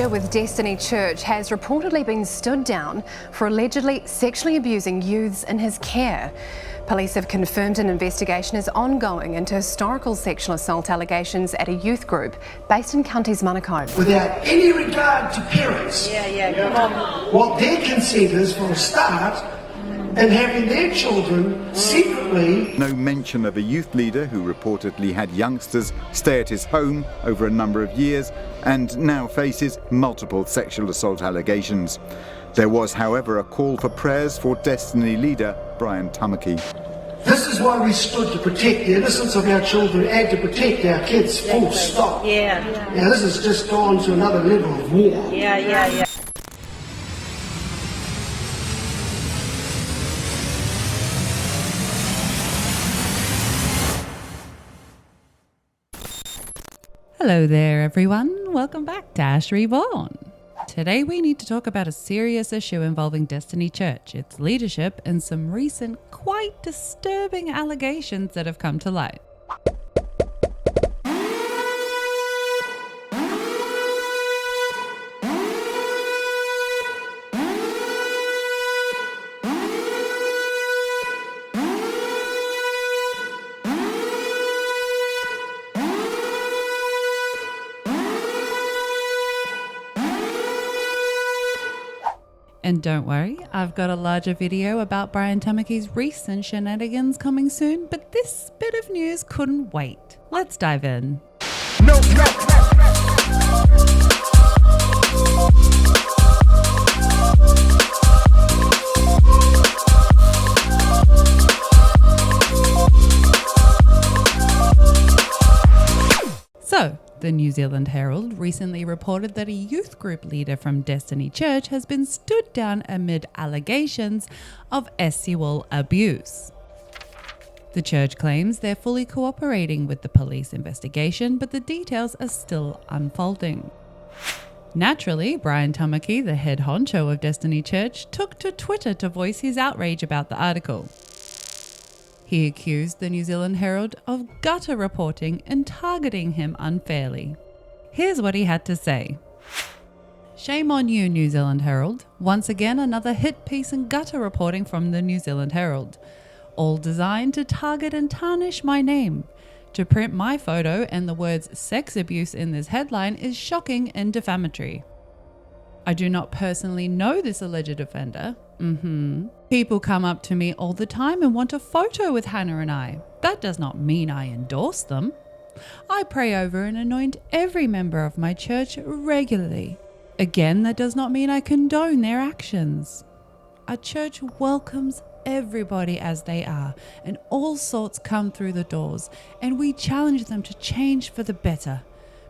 leader with Destiny Church has reportedly been stood down for allegedly sexually abusing youths in his care. Police have confirmed an investigation is ongoing into historical sexual assault allegations at a youth group based in Counties Manukau. Without any regard to parents, come on. what their consent is for a start, and having their children secretly. No mention of a youth leader who reportedly had youngsters stay at his home over a number of years and now faces multiple sexual assault allegations. There was, however, a call for prayers for Destiny leader Brian Tamaki. This is why we stood to protect the innocence of our children and to protect our kids, full stop. Now this has just gone to another level of war. Hello there everyone, welcome back to Ash Reborn. Today we need to talk about a serious issue involving Destiny Church, its leadership, and some recent quite disturbing allegations that have come to light. And don't worry, I've got a larger video about Brian Tamaki's recent shenanigans coming soon, but this bit of news couldn't wait. Let's dive in. So, the New Zealand Herald recently reported that a youth group leader from Destiny Church has been stood down amid allegations of sexual abuse. The church claims they're fully cooperating with the police investigation, but the details are still unfolding. Naturally, Brian Tamaki, the head honcho of Destiny Church, took to Twitter to voice his outrage about the article. He accused the New Zealand Herald of gutter reporting and targeting him unfairly. Here's what he had to say. Shame on you, New Zealand Herald. Once again, another hit piece in gutter reporting from the New Zealand Herald. All designed to target and tarnish my name. To print my photo and the words sex abuse in this headline is shocking and defamatory. I do not personally know this alleged offender. People come up to me all the time and want a photo with Hannah and I. That does not mean I endorse them. I pray over and anoint every member of my church regularly. Again, that does not mean I condone their actions. Our church welcomes everybody as they are, and all sorts come through the doors, and we challenge them to change for the better.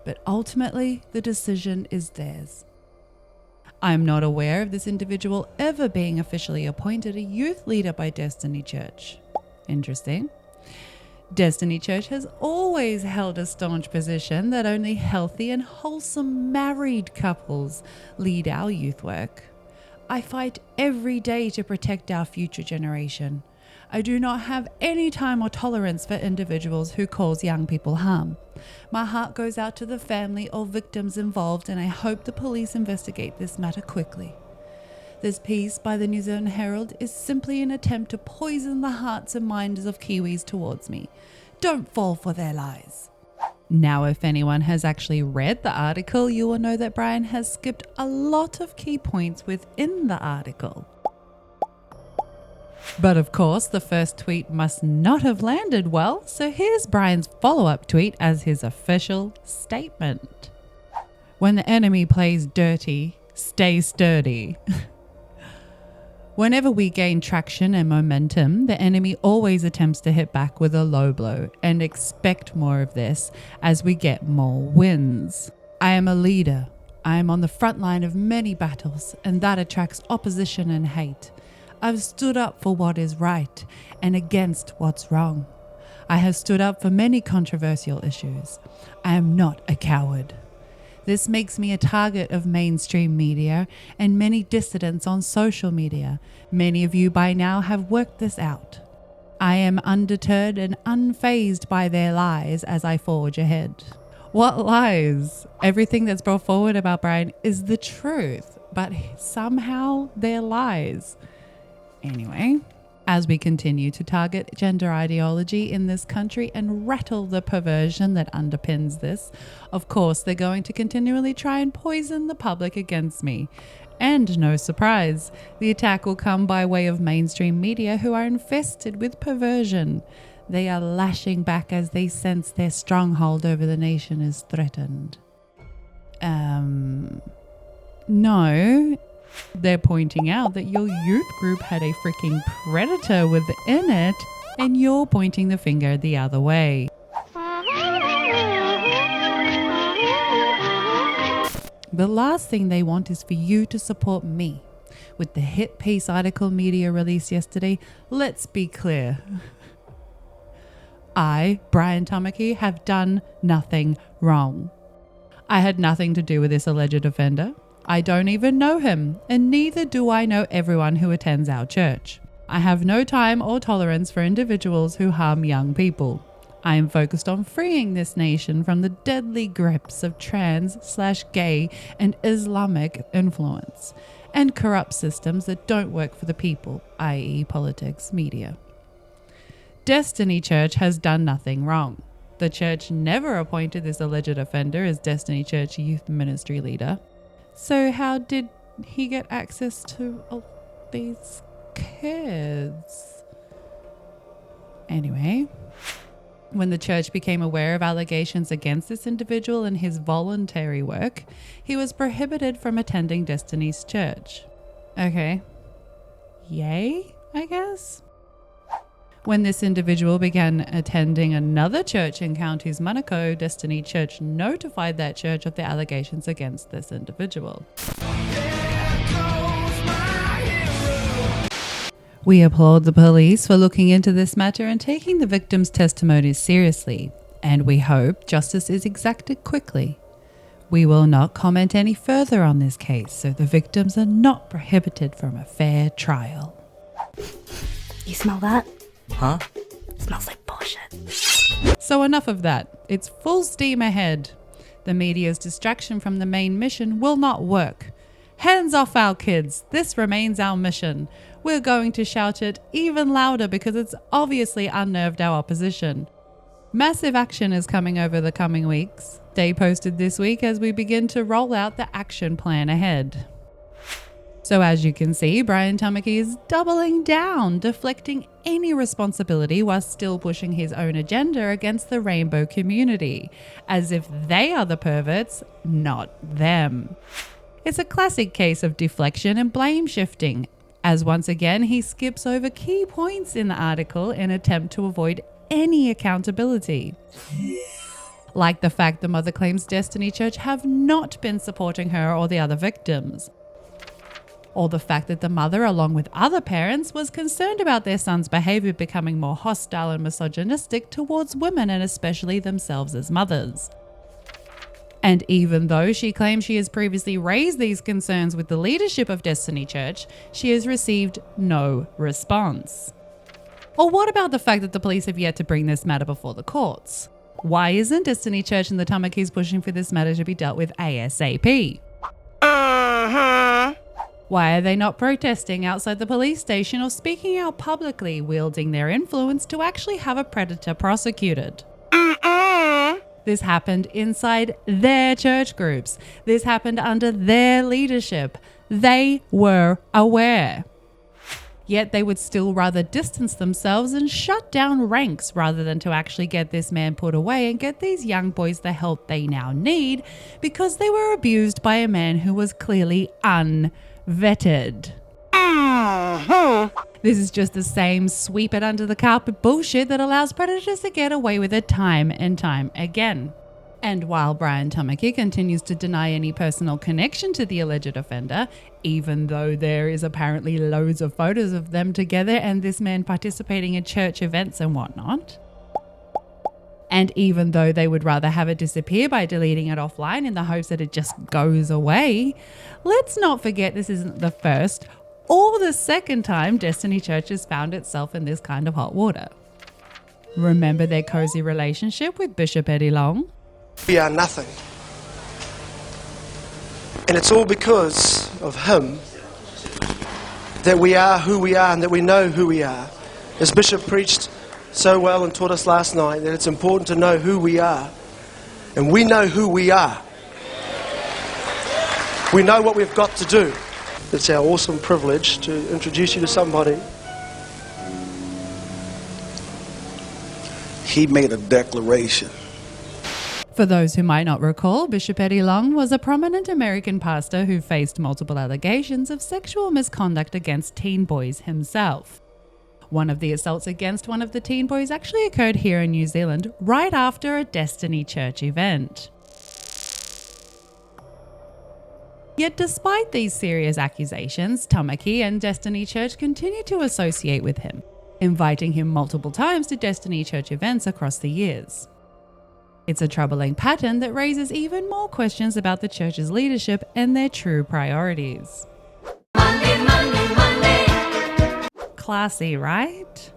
But ultimately, the decision is theirs. I am not aware of this individual ever being officially appointed a youth leader by Destiny Church. Interesting. Destiny Church has always held a staunch position that only healthy and wholesome married couples lead our youth work. I fight every day to protect our future generation. I do not have any time or tolerance for individuals who cause young people harm. My heart goes out to the family or victims involved, and I hope the police investigate this matter quickly. This piece by the New Zealand Herald is simply an attempt to poison the hearts and minds of Kiwis towards me. Don't fall for their lies. Now, if anyone has actually read the article, you will know that Brian has skipped a lot of key points within the article. But of course, the first tweet must not have landed well, so here's Brian's follow-up tweet as his official statement. When the enemy plays dirty, stay sturdy. Whenever we gain traction and momentum, the enemy always attempts to hit back with a low blow, and expect more of this as we get more wins. I am a leader. I am on the front line of many battles, and that attracts opposition and hate. I've stood up for what is right and against what's wrong. I have stood up for many controversial issues. I am not a coward. This makes me a target of mainstream media and many dissidents on social media. Many of you by now have worked this out. I am undeterred and unfazed by their lies as I forge ahead. What lies? Everything that's brought forward about Brian is the truth, but somehow they're lies. Anyway, as we continue to target gender ideology in this country and rattle the perversion that underpins this, of course they're going to continually try and poison the public against me. And no surprise, the attack will come by way of mainstream media who are infested with perversion. They are lashing back as they sense their stronghold over the nation is threatened. No, they're pointing out that your youth group had a freaking predator within it, and you're pointing the finger the other way. The last thing they want is for you to support me. With the hit piece article media released yesterday, let's be clear. I, Brian Tamaki, have done nothing wrong. I had nothing to do with this alleged offender. I don't even know him, and neither do I know everyone who attends our church. I have no time or tolerance for individuals who harm young people. I am focused on freeing this nation from the deadly grips of trans/gay and Islamic influence and corrupt systems that don't work for the people, i.e. politics, media. Destiny Church has done nothing wrong. The church never appointed this alleged offender as Destiny Church youth ministry leader. So how did he get access to all these kids? Anyway, when the church became aware of allegations against this individual and his voluntary work, he was prohibited from attending Destiny's church. Okay. Yay, I guess? When this individual began attending another church in Counties Monaco, Destiny Church notified that church of the allegations against this individual. We applaud the police for looking into this matter and taking the victims' testimonies seriously, and we hope justice is exacted quickly. We will not comment any further on this case, so the victims are not prohibited from a fair trial. You smell that? Huh? Smells like bullshit. So enough of that. It's full steam ahead. The media's distraction from the main mission will not work. Hands off our kids. This remains our mission. We're going to shout it even louder because it's obviously unnerved our opposition. Massive action is coming over the coming weeks. They posted this week as we begin to roll out the action plan ahead. So as you can see, Brian Tamaki is doubling down, deflecting any responsibility while still pushing his own agenda against the rainbow community, as if they are the perverts, not them. It's a classic case of deflection and blame shifting, as once again he skips over key points in the article in an attempt to avoid any accountability. Like the fact the mother claims Destiny Church have not been supporting her or the other victims. Or the fact that the mother, along with other parents, was concerned about their son's behavior becoming more hostile and misogynistic towards women and especially themselves as mothers. And even though she claims she has previously raised these concerns with the leadership of Destiny Church, she has received no response. Or what about the fact that the police have yet to bring this matter before the courts? Why isn't Destiny Church and the Tamakis pushing for this matter to be dealt with ASAP? Why are they not protesting outside the police station or speaking out publicly, wielding their influence to actually have a predator prosecuted? This happened inside their church groups. This happened under their leadership. They were aware. Yet they would still rather distance themselves and shut down ranks rather than to actually get this man put away and get these young boys the help they now need because they were abused by a man who was clearly unvetted. This is just the same sweep it under the carpet bullshit that allows predators to get away with it time and time again. And while Brian Tamaki continues to deny any personal connection to the alleged offender, even though there is apparently loads of photos of them together and this man participating in church events and whatnot, and even though they would rather have it disappear by deleting it offline in the hopes that it just goes away, let's not forget this isn't the first or the second time Destiny Church has found itself in this kind of hot water. Remember their cozy relationship with Bishop Eddie Long? We are nothing. And it's all because of him that we are who we are and that we know who we are. As Bishop preached so well and taught us last night, that it's important to know who we are. And we know who we are. We know what we've got to do. It's our awesome privilege to introduce you to somebody. He made a declaration. For those who might not recall, Bishop Eddie Long was a prominent American pastor who faced multiple allegations of sexual misconduct against teen boys himself. One of the assaults against one of the teen boys actually occurred here in New Zealand right after a Destiny Church event. Yet despite these serious accusations, Tamaki and Destiny Church continue to associate with him, inviting him multiple times to Destiny Church events across the years. It's a troubling pattern that raises even more questions about the church's leadership and their true priorities. Classy, right?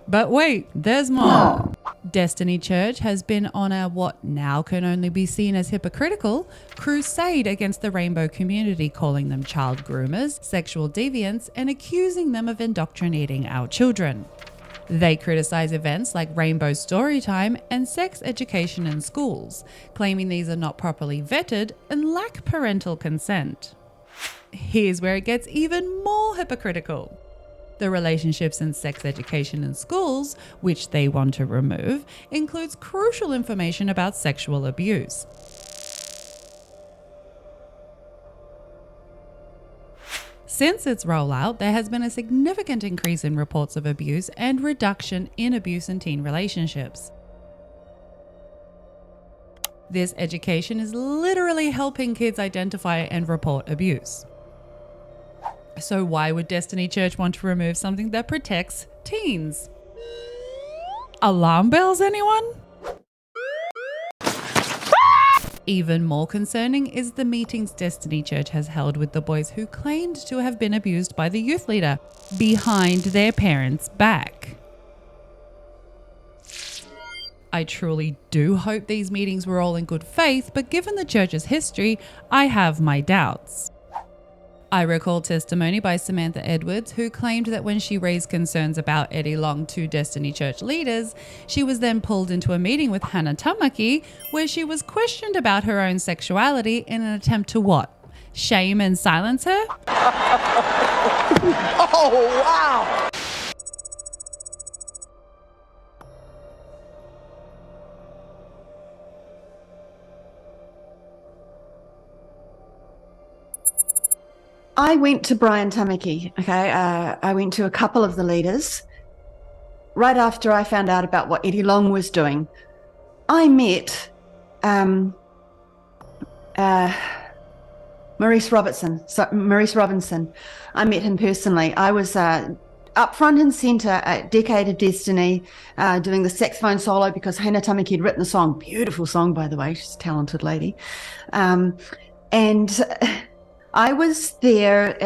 But wait, there's more. Destiny Church has been on a what now can only be seen as hypocritical crusade against the rainbow community, calling them child groomers, sexual deviants, and accusing them of indoctrinating our children. They criticize events like Rainbow Storytime and sex education in schools, claiming these are not properly vetted and lack parental consent. Here's where it gets even more hypocritical. The relationships in sex education in schools, which they want to remove, includes crucial information about sexual abuse. Since its rollout, there has been a significant increase in reports of abuse and reduction in abuse in teen relationships. This education is literally helping kids identify and report abuse. So why would Destiny Church want to remove something that protects teens? Alarm bells, anyone? Even more concerning is the meetings Destiny Church has held with the boys who claimed to have been abused by the youth leader behind their parents' back. I truly do hope these meetings were all in good faith, but given the church's history, I have my doubts. I recall testimony by Samantha Edwards, who claimed that when she raised concerns about Eddie Long to Destiny Church leaders, she was then pulled into a meeting with Hannah Tamaki, where she was questioned about her own sexuality in an attempt to what? Shame and silence her? Oh, wow! I went to Brian Tamaki, okay? I went to a couple of the leaders. Right after I found out about what Eddie Long was doing, I met Maurice Robinson. I met him personally. I was up front and centre at Decade of Destiny, doing the saxophone solo because Hannah Tamaki had written the song. Beautiful song, by the way. She's a talented lady. I was there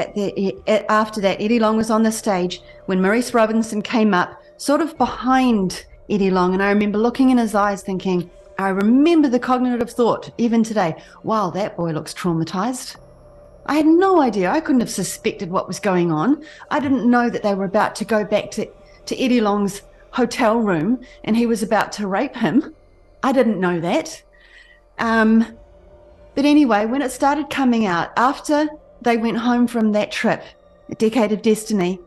after that. Eddie Long was on the stage when Maurice Robinson came up, sort of behind Eddie Long, and I remember looking in his eyes thinking, I remember the cognitive thought, even today, wow, that boy looks traumatized. I had no idea. I couldn't have suspected what was going on. I didn't know that they were about to go back to Eddie Long's hotel room and he was about to rape him. I didn't know that. But anyway, when it started coming out, after they went home from that trip, a Decade of Destiny,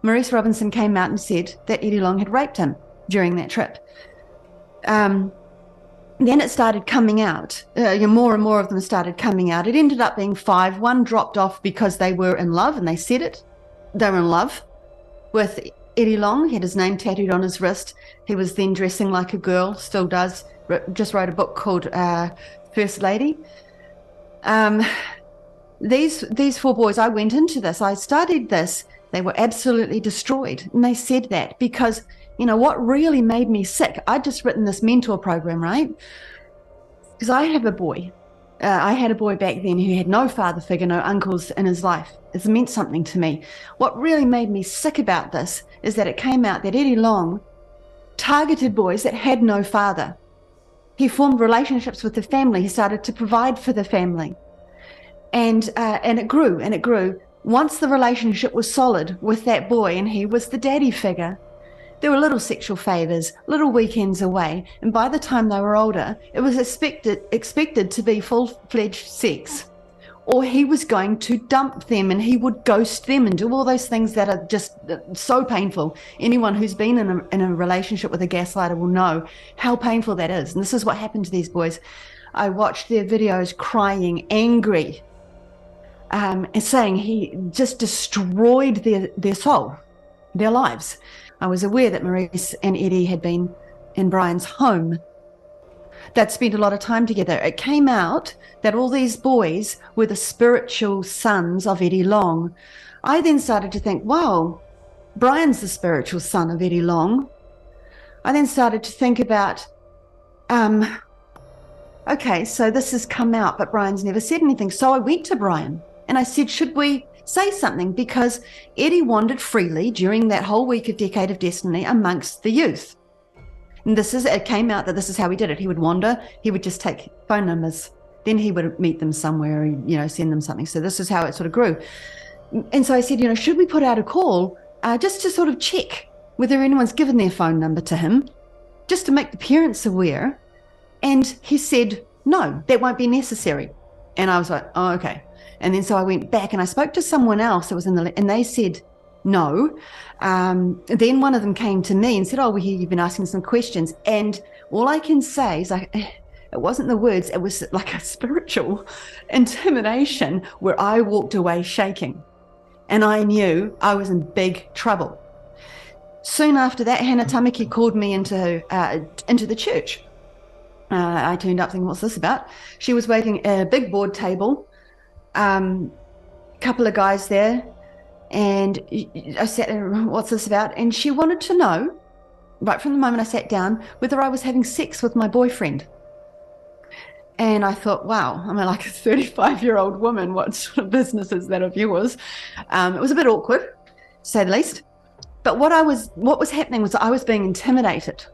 Maurice Robinson came out and said that Eddie Long had raped him during that trip. Then it started coming out. More and more of them started coming out. It ended up being 5. One dropped off because they were in love, and they said it. They were in love with Eddie Long. He had his name tattooed on his wrist. He was then dressing like a girl, still does. Just wrote a book called First Lady. These 4 boys, I went into this, I studied this, they were absolutely destroyed. And they said that because, you know, what really made me sick, I'd just written this mentor program, right? Because I have a boy. I had a boy back then who had no father figure, no uncles in his life. It's meant something to me. What really made me sick about this is that it came out that Eddie Long targeted boys that had no father. He formed relationships with the family. He started to provide for the family. And it grew and it grew. Once the relationship was solid with that boy and he was the daddy figure, there were little sexual favors, little weekends away. And by the time they were older, it was expected to be full-fledged sex. Or he was going to dump them and he would ghost them and do all those things that are just so painful. Anyone who's been in a relationship with a gaslighter will know how painful that is. And this is what happened to these boys. I watched their videos crying, angry, and saying he just destroyed their soul, their lives. I was aware that Maurice and Eddie had been in Brian's home. They'd spent a lot of time together. It came out that all these boys were the spiritual sons of Eddie Long. I then started to think, wow, Brian's the spiritual son of Eddie Long. I then started to think about, okay, so this has come out, but Brian's never said anything. So I went to Brian and I said, should we say something? Because Eddie wandered freely during that whole week of Decade of Destiny amongst the youth. And it came out that this is how he did it. He would wander, he would just take phone numbers, then he would meet them somewhere, send them something. So this is how it sort of grew. And so I said, should we put out a call just to sort of check whether anyone's given their phone number to him, just to make the parents aware? And he said, no, that won't be necessary. And I was like, oh, okay. And then so I went back and I spoke to someone else that was and they said, no. Then one of them came to me and said, oh, we hear you've been asking some questions. And all I can say is it wasn't the words, it was like a spiritual intimidation where I walked away shaking. And I knew I was in big trouble. Soon after that, Hannah Tamaki called me into the church. I turned up thinking, what's this about? She was waiting at a big board table, couple of guys there. And I sat there, what's this about? And she wanted to know, right from the moment I sat down, whether I was having sex with my boyfriend. And I thought, wow, I'm like a 35-year-old woman. What sort of business is that of yours? It was a bit awkward, to say the least. But what was happening was I was being intimidated.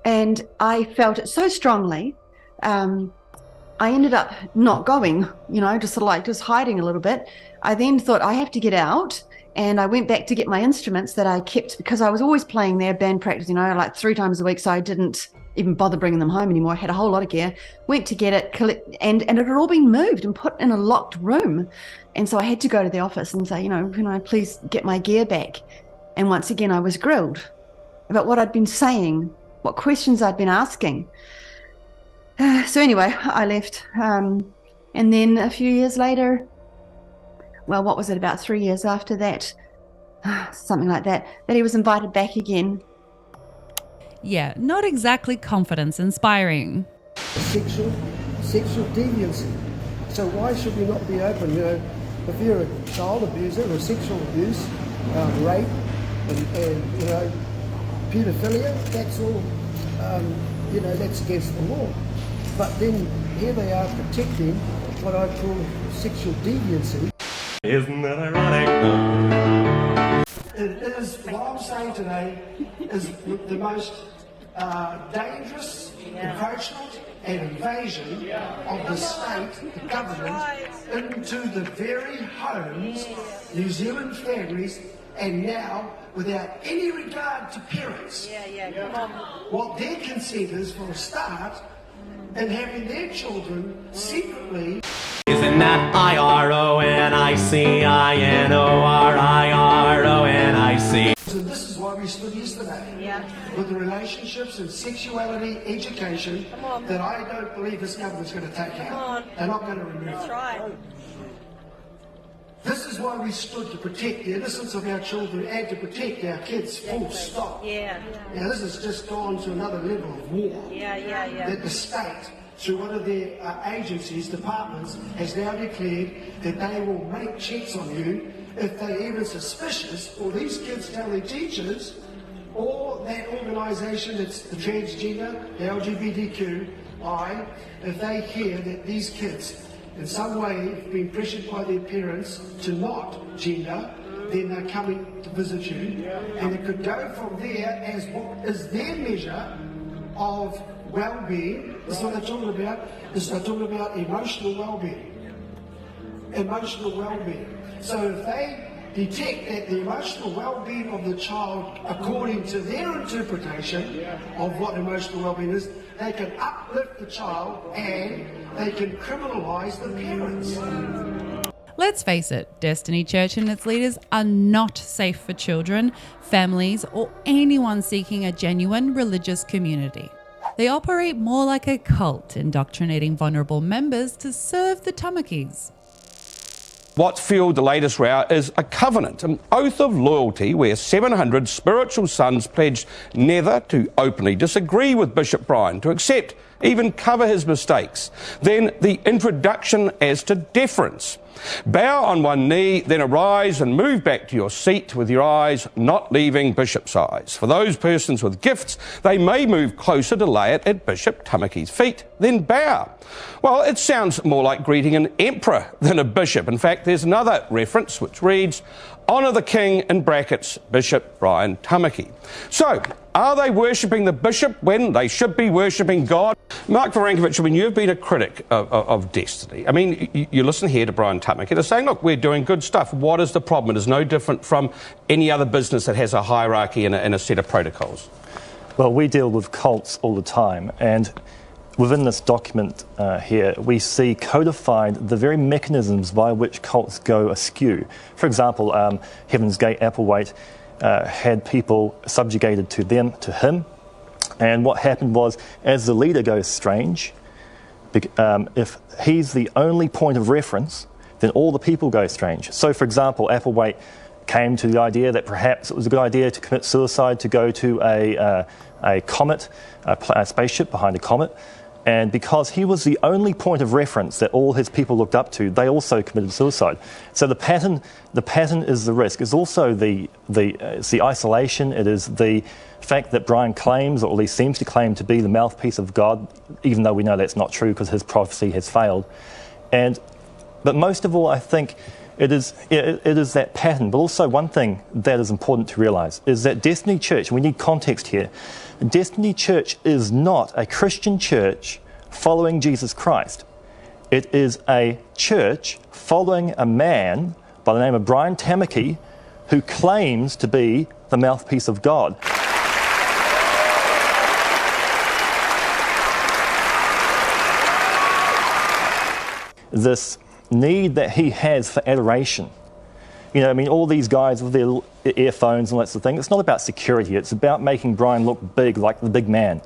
And I felt it so strongly. I ended up not going, just sort of like just hiding a little bit. I then thought I have to get out, and I went back to get my instruments that I kept because I was always playing their band practice, like 3 times a week. So I didn't even bother bringing them home anymore. I had a whole lot of gear, went to get it, and it had all been moved and put in a locked room. And so I had to go to the office and say, can I please get my gear back? And once again, I was grilled about what I'd been saying, what questions I'd been asking. So anyway, I left. And then a few years later, well, what was it, about 3 years after that, something like that he was invited back again. Yeah, not exactly confidence inspiring. Sexual deviancy. So why should we not be open? If you're a child abuser or sexual abuse, rape, and pedophilia, that's all, that's against the law. But then here they are protecting what I call sexual deviancy. Isn't that ironic? It is, what I'm saying today is the most dangerous encroachment and invasion of the state, the government, into the very homes, New Zealand families, and now without any regard to parents. Come on. What their consent is for a start, and having their children secretly. Isn't that IRONICINORIRONIC? So this is why we stood yesterday with the relationships and sexuality education that I don't believe this government's going to take out. They're not going to remove it. That's right. This is why we stood to protect the innocence of our children and to protect our kids, full stop. Now this has just gone to another level of war. That the state, through one of their agencies, departments, has now declared that they will make checks on you if they're even suspicious, or these kids tell their teachers, or that organisation that's the transgender, the LGBTQI, if they hear that these kids in some way have been pressured by their parents to not gender, then they're coming to visit you. And it could go from there as what is their measure of well-being. This is what they're talking about. They're talking about emotional well-being. Emotional well-being. So if they detect that the emotional well-being of the child, according to their interpretation of what emotional well-being is, they can uplift the child and they can criminalise the parents. Let's face it, Destiny Church and its leaders are not safe for children, families, or anyone seeking a genuine religious community. They operate more like a cult, indoctrinating vulnerable members to serve the Tamakis. What's fueled the latest row is a covenant, an oath of loyalty where 700 spiritual sons pledged never to openly disagree with Bishop Brian, to accept, even cover his mistakes. Then the introduction as to deference. Bow on one knee, then arise and move back to your seat with your eyes not leaving Bishop's eyes. For those persons with gifts, they may move closer to lay it at Bishop Tamaki's feet, then bow. Well, it sounds more like greeting an emperor than a bishop. In fact, there's another reference which reads, honour the king, in brackets, Bishop Brian Tamaki. So, are they worshipping the bishop when they should be worshipping God? Mark Varankovich, I mean, you've been a critic of Destiny. I mean, you listen here to Brian Tamaki. They're saying, look, we're doing good stuff. What is the problem? It is no different from any other business that has a hierarchy and a set of protocols. Well, we deal with cults all the time, and within this document here, we see codified the very mechanisms by which cults go askew. For example, Heaven's Gate Applewhite had people subjugated to him, and what happened was, as the leader goes strange, if he's the only point of reference, then all the people go strange. So, for example, Applewhite came to the idea that perhaps it was a good idea to commit suicide, to go to a comet, a spaceship behind a comet. And because he was the only point of reference that all his people looked up to, they also committed suicide. So the pattern is the risk. It's also it's the isolation. It is the fact that Brian claims, or at least seems to claim, to be the mouthpiece of God, even though we know that's not true because his prophecy has failed. But most of all, I think it is that pattern. But also one thing that is important to realise is that Destiny Church, and we need context here, Destiny Church is not a Christian church following Jesus Christ. It is a church following a man by the name of Brian Tamaki who claims to be the mouthpiece of God. This need that he has for adoration. You know, I mean, all these guys with their earphones and all that sort of thing, it's not about security, it's about making Brian look big, like the big man.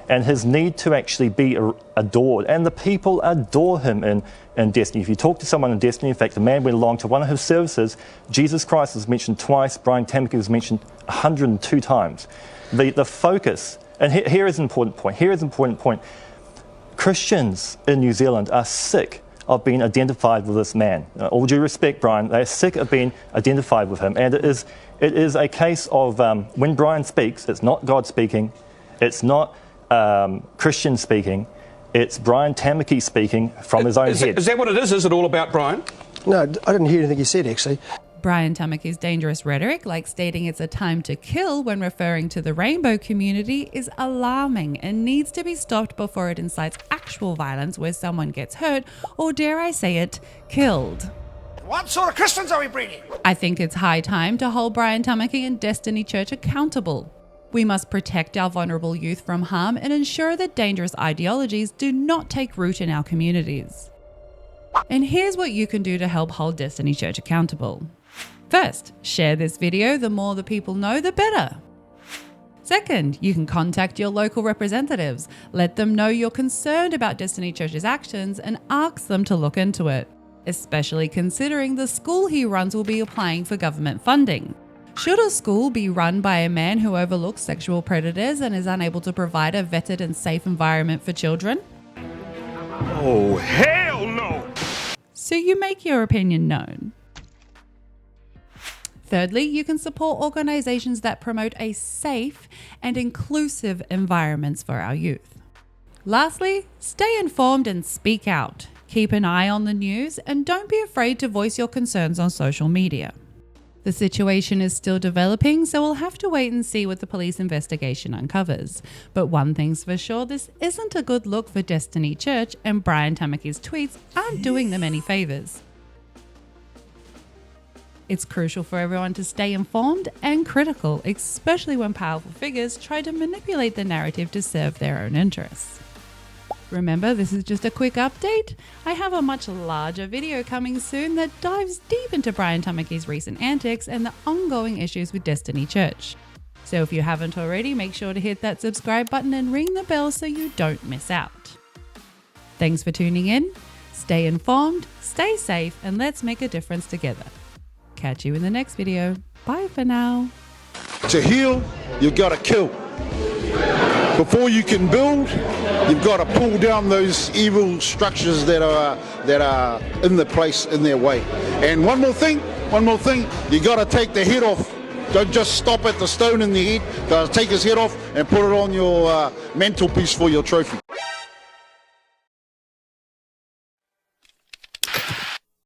And his need to actually be adored. And the people adore him in Destiny. If you talk to someone in Destiny, in fact, a man went along to one of his services, Jesus Christ was mentioned twice, Brian Tamaki was mentioned 102 times. The focus, and here is an important point, Christians in New Zealand are sick of being identified with this man. All due respect, Brian, they're sick of being identified with him. And it is a case of when Brian speaks, it's not God speaking, it's not Christian speaking, it's Brian Tamaki speaking from his own head. Is that what it is? Is it all about Brian? No, I didn't hear anything you said, actually. Brian Tamaki's dangerous rhetoric, like stating it's a time to kill when referring to the rainbow community, is alarming and needs to be stopped before it incites actual violence where someone gets hurt or, dare I say it, killed. What sort of Christians are we breeding? I think it's high time to hold Brian Tamaki and Destiny Church accountable. We must protect our vulnerable youth from harm and ensure that dangerous ideologies do not take root in our communities. And here's what you can do to help hold Destiny Church accountable. First, share this video. The more the people know, the better. Second, you can contact your local representatives. Let them know you're concerned about Destiny Church's actions and ask them to look into it, especially considering the school he runs will be applying for government funding. Should a school be run by a man who overlooks sexual predators and is unable to provide a vetted and safe environment for children? Oh, hell no! So you make your opinion known. Thirdly, you can support organisations that promote a safe and inclusive environments for our youth. Lastly, stay informed and speak out. Keep an eye on the news and don't be afraid to voice your concerns on social media. The situation is still developing, so we'll have to wait and see what the police investigation uncovers. But one thing's for sure, this isn't a good look for Destiny Church, and Brian Tamaki's tweets aren't doing them any favours. It's crucial for everyone to stay informed and critical, especially when powerful figures try to manipulate the narrative to serve their own interests. Remember, this is just a quick update. I have a much larger video coming soon that dives deep into Brian Tamaki's recent antics and the ongoing issues with Destiny Church. So if you haven't already, make sure to hit that subscribe button and ring the bell so you don't miss out. Thanks for tuning in. Stay informed, stay safe, and let's make a difference together. Catch you in the next video. Bye for now. To heal, you've got to kill. Before you can build, you've got to pull down those evil structures that are in the place, in their way. And one more thing, you got to take the head off. Don't just stop at the stone in the head. Got to take his head off and put it on your mantelpiece for your trophy.